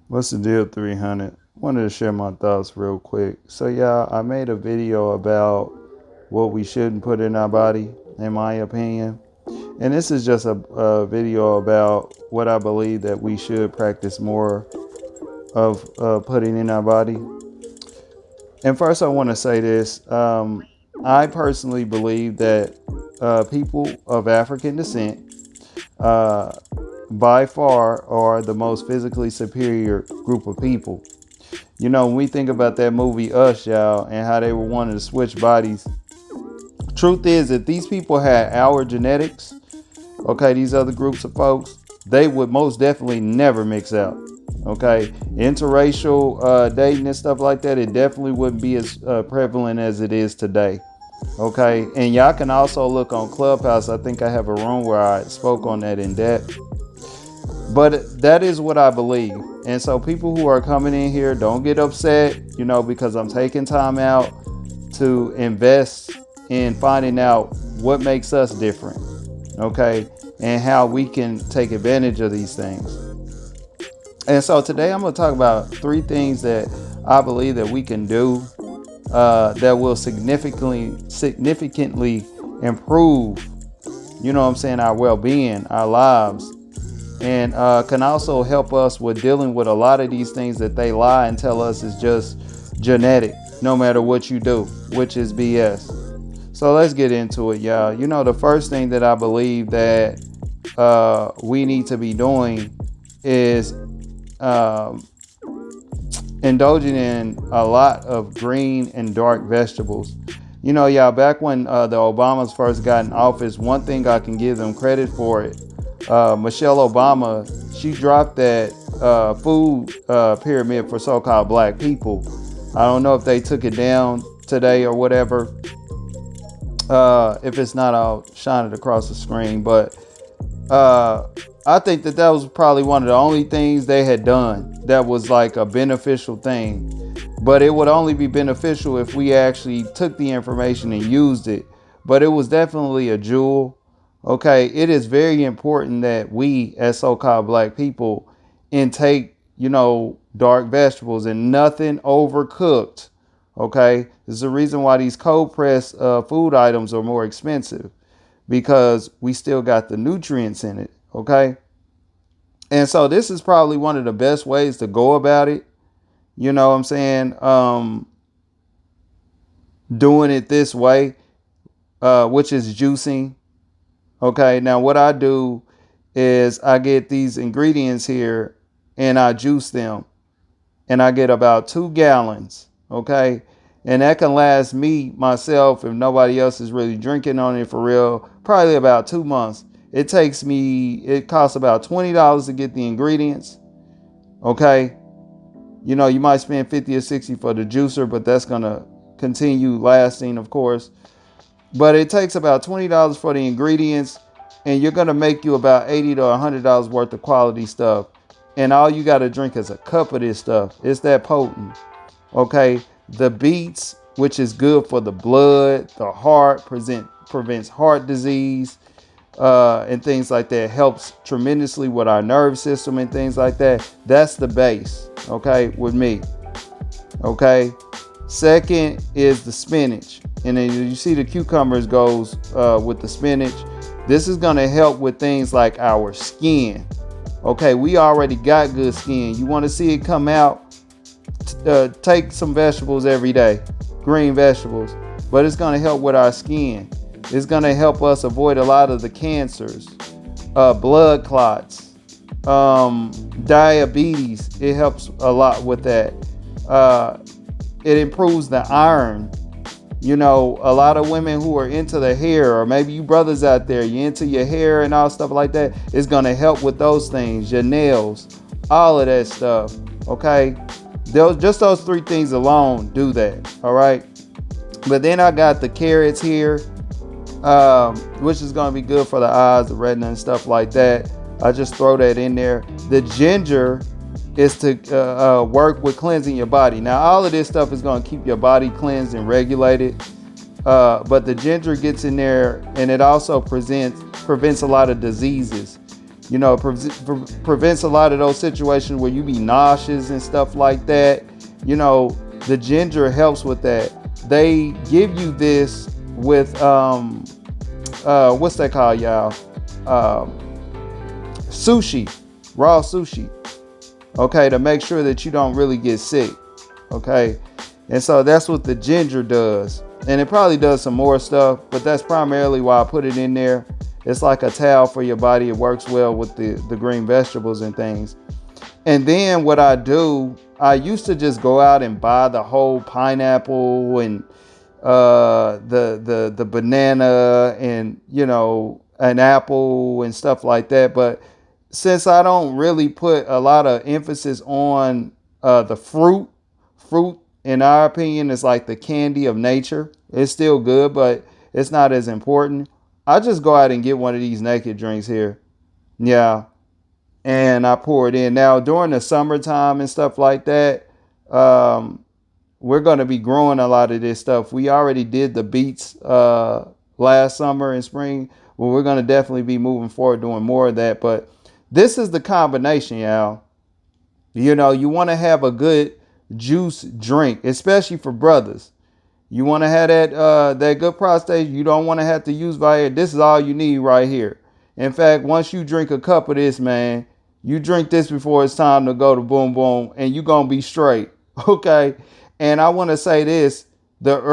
What's the deal, 300? Wanted to share my thoughts real quick. So, yeah, I made a video about what we shouldn't put in our body, in my opinion. And this is just a video about what I believe that we should practice more of putting in our body. And first, I want to say this. I personally believe that people of African descent, uh, by far, are the most physically superior group of people. You know, when we think about that movie Us, y'all, and how they were wanting to switch bodies, truth is that these people had our genetics, okay, these other groups of folks, they would most definitely never mix out. Okay, interracial dating and stuff like that, it definitely wouldn't be as prevalent as it is today. Okay, and y'all can also look on Clubhouse. I think I have a room where I spoke on that in depth. But that is what I believe. And so people who are coming in here, don't get upset, because I'm taking time out to invest in finding out what makes us different, okay, and how we can take advantage of these things. And so today I'm going to talk about three things that I believe that we can do that will significantly improve, what I'm saying, our well-being, our lives, and can also help us with dealing with a lot of these things that they lie and tell us is just genetic, no matter what you do, which is BS. So let's get into it, y'all. The first thing that I believe that we need to be doing is um, indulging in a lot of green and dark vegetables. Y'all, back when the Obamas first got in office, one thing I can give them credit for it, Michelle Obama, she dropped that food pyramid for so-called black people. I don't know if they took it down today or whatever. If it's not, I'll shine it across the screen. But I think that was probably one of the only things they had done that was like a beneficial thing. But it would only be beneficial if we actually took the information and used it. But it was definitely a jewel. Okay, it is very important that we, as so-called black people, intake, dark vegetables and nothing overcooked. Okay, this is the reason why these cold pressed food items are more expensive, because we still got the nutrients in it. Okay, and so this is probably one of the best ways to go about it. You know what I'm saying? Doing it this way, which is juicing. Okay, now what I do is I get these ingredients here and I juice them, and I get about 2 gallons. Okay, and that can last me myself, if nobody else is really drinking on it for real, probably about 2 months. It costs about $20 to get the ingredients. Okay, you might spend 50 or 60 for the juicer, but that's gonna continue lasting, of course. But it takes about $20 for the ingredients, and you're gonna make you about $80 to $100 worth of quality stuff. And all you gotta drink is a cup of this stuff. It's that potent. Okay, the beets, which is good for the blood, the heart, prevents heart disease, and things like that. Helps tremendously with our nerve system and things like that. That's the base. Okay, with me. Okay. Second is the spinach, and then you see the cucumbers goes with the spinach. This is gonna help with things like our skin. Okay, we already got good skin. You want to see it come out? Take some vegetables every day, green vegetables, but it's gonna help with our skin. It's gonna help us avoid a lot of the cancers, blood clots, diabetes. It helps a lot with that. It improves the iron. A lot of women who are into the hair, or maybe you brothers out there, you're into your hair and all stuff like that, it's going to help with those things, your nails, all of that stuff. Okay, those three things alone do that. All right, but then I got the carrots here, which is going to be good for the eyes, the retina and stuff like that. I just throw that in there. The ginger is to work with cleansing your body. Now, all of this stuff is going to keep your body cleansed and regulated. But the ginger gets in there, and it also prevents a lot of diseases. You know, prevents a lot of those situations where you be nauseous and stuff like that. You know, the ginger helps with that. They give you this with what's that called, y'all? Sushi, raw sushi. Okay, to make sure that you don't really get sick. Okay, and so that's what the ginger does. And it probably does some more stuff, but that's primarily why I put it in there. It's like a towel for your body. It works well with the green vegetables and things. And then what I do, I used to just go out and buy the whole pineapple and the banana and, you know, an apple and stuff like that. But since I don't really put a lot of emphasis on the fruit in our opinion is like the candy of nature. It's still good, but it's not as important. I just go out and get one of these naked drinks here. Yeah. And I pour it in. Now during the summertime and stuff like that, we're going to be growing a lot of this stuff. We already did the beets last summer and spring. Well, we're going to definitely be moving forward doing more of that. But this is the combination, y'all. You know, you want to have a good juice drink, especially for brothers. You want to have that good prostate. You don't want to have to use Viagra. This is all you need right here. In fact, once you drink a cup of this, man, you drink this before it's time to go to boom boom, and you're gonna be straight. Okay. And I want to say this: the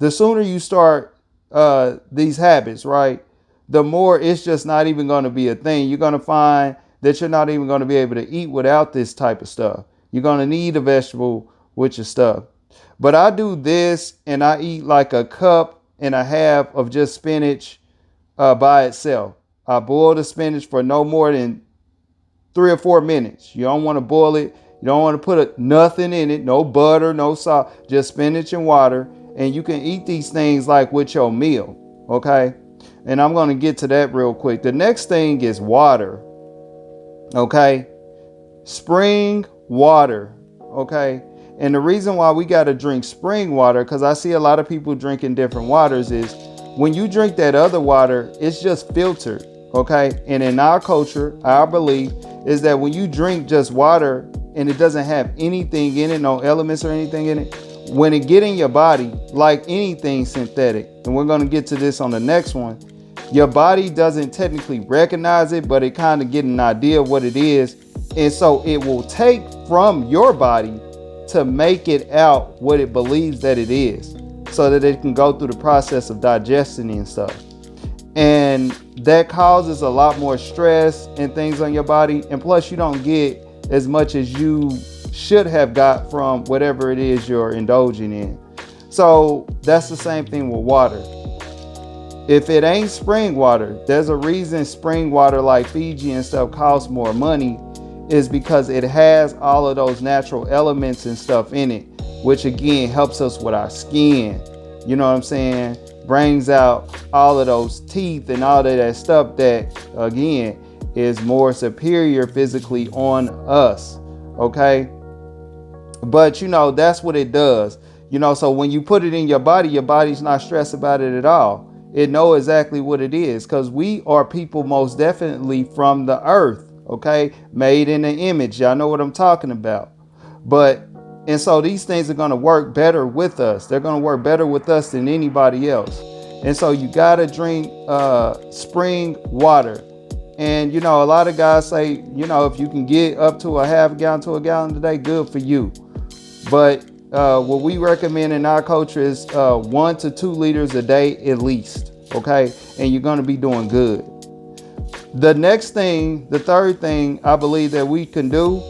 sooner you start these habits, right, the more it's just not even going to be a thing. You're going to find that you're not even going to be able to eat without this type of stuff. You're going to need a vegetable with your stuff. But I do this and I eat like a cup and a half of just spinach by itself. I boil the spinach for no more than 3 or 4 minutes. You don't want to boil it. You don't want to put nothing in it. No butter, no salt, just spinach and water. And you can eat these things like with your meal. Okay. And I'm going to get to that real quick. The next thing is water. Okay. Spring water. Okay. And the reason why we got to drink spring water, because I see a lot of people drinking different waters, is when you drink that other water, it's just filtered. Okay. And in our culture, our belief is that when you drink just water and it doesn't have anything in it, no elements or anything in it, when it get in your body, like anything synthetic, and we're going to get to this on the next one, your body doesn't technically recognize it, but it kind of get an idea of what it is. And so it will take from your body to make it out what it believes that it is, so that it can go through the process of digesting and stuff. And that causes a lot more stress and things on your body. And plus you don't get as much as you should have got from whatever it is you're indulging in. So that's the same thing with water. If it ain't spring water, there's a reason spring water like Fiji and stuff costs more money, is because it has all of those natural elements and stuff in it, which again helps us with our skin. You know what I'm saying? Brings out all of those teeth and all of that stuff that again is more superior physically on us. Okay. But you know, that's what it does. You know, so when you put it in your body's not stressed about it at all. It knows exactly what it is, because we are people most definitely from the earth. Okay. Made in the image. Y'all know what I'm talking about. And so these things are going to work better with us. They're going to work better with us than anybody else. And so you got to drink spring water. And, you know, a lot of guys say, you know, if you can get up to a half gallon to a gallon a day, good for you. But what we recommend in our culture is 1 to 2 liters a day at least. Okay. And you're going to be doing good. The next thing, the third thing I believe that we can do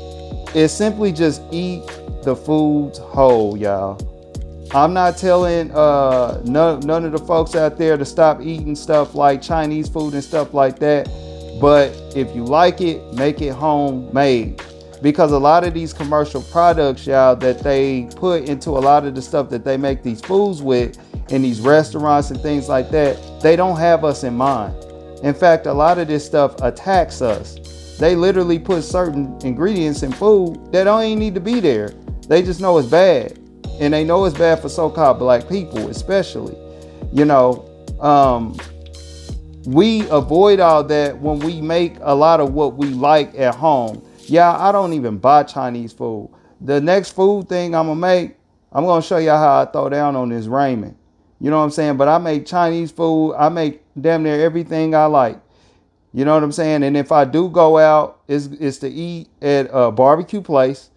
is simply just eat the foods whole, y'all. I'm not telling none of the folks out there to stop eating stuff like Chinese food and stuff like that. But if you like it, make it homemade. Because a lot of these commercial products, y'all, that they put into a lot of the stuff that they make these foods with in these restaurants and things like that, they don't have us in mind. In fact, a lot of this stuff attacks us. They literally put certain ingredients in food that don't even need to be there. They just know it's bad. And they know it's bad for so-called black people, especially. You know, we avoid all that when we make a lot of what we like at home. Yeah, I don't even buy Chinese food. The next food thing I'm gonna make, I'm gonna show y'all how I throw down on this ramen. You know what I'm saying? But I make Chinese food. I make damn near everything I like. You know what I'm saying? And if I do go out, it's to eat at a barbecue place.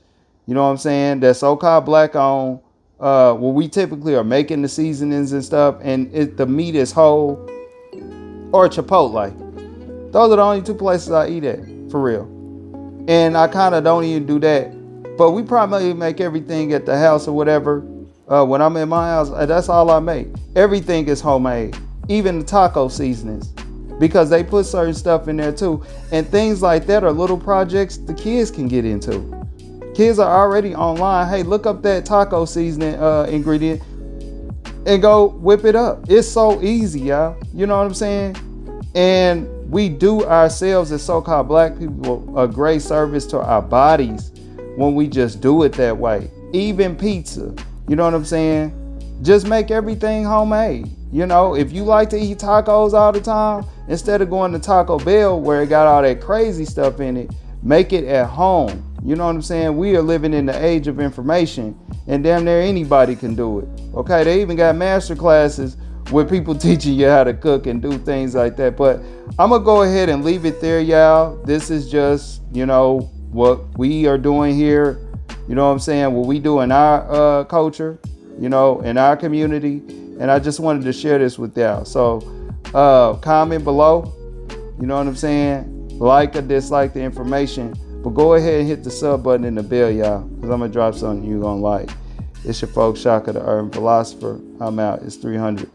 You know what I'm saying? That's so-called black owned. Where we typically are making the seasonings and stuff, and the meat is whole, or Chipotle. Those are the only two places I eat at, for real. And I kind of don't even do that. But we probably make everything at the house or whatever. When I'm in my house, that's all I make. Everything is homemade, even the taco seasonings, because they put certain stuff in there too. And things like that are little projects the kids can get into. Kids are already online. Hey, look up that taco seasoning ingredient and go whip it up. It's so easy, y'all. You know what I'm saying? And we do ourselves as so-called black people a great service to our bodies when we just do it that way. Even pizza, you know what I'm saying? Just make everything homemade. You know, if you like to eat tacos all the time, instead of going to Taco Bell where it got all that crazy stuff in it, make it at home. You know what I'm saying? We are living in the age of information, and damn near anybody can do it. Okay, they even got master classes with people teaching you how to cook and do things like that. But I'm gonna go ahead and leave it there, y'all. This is just, what we are doing here. You know what I'm saying? What we do in our culture, in our community. And I just wanted to share this with y'all. So comment below, you know what I'm saying? Like or dislike the information. But go ahead and hit the sub button and the bell, y'all, because I'm going to drop something you're going to like. It's your folks, Shaka, the Urban Philosopher. I'm out. It's 300.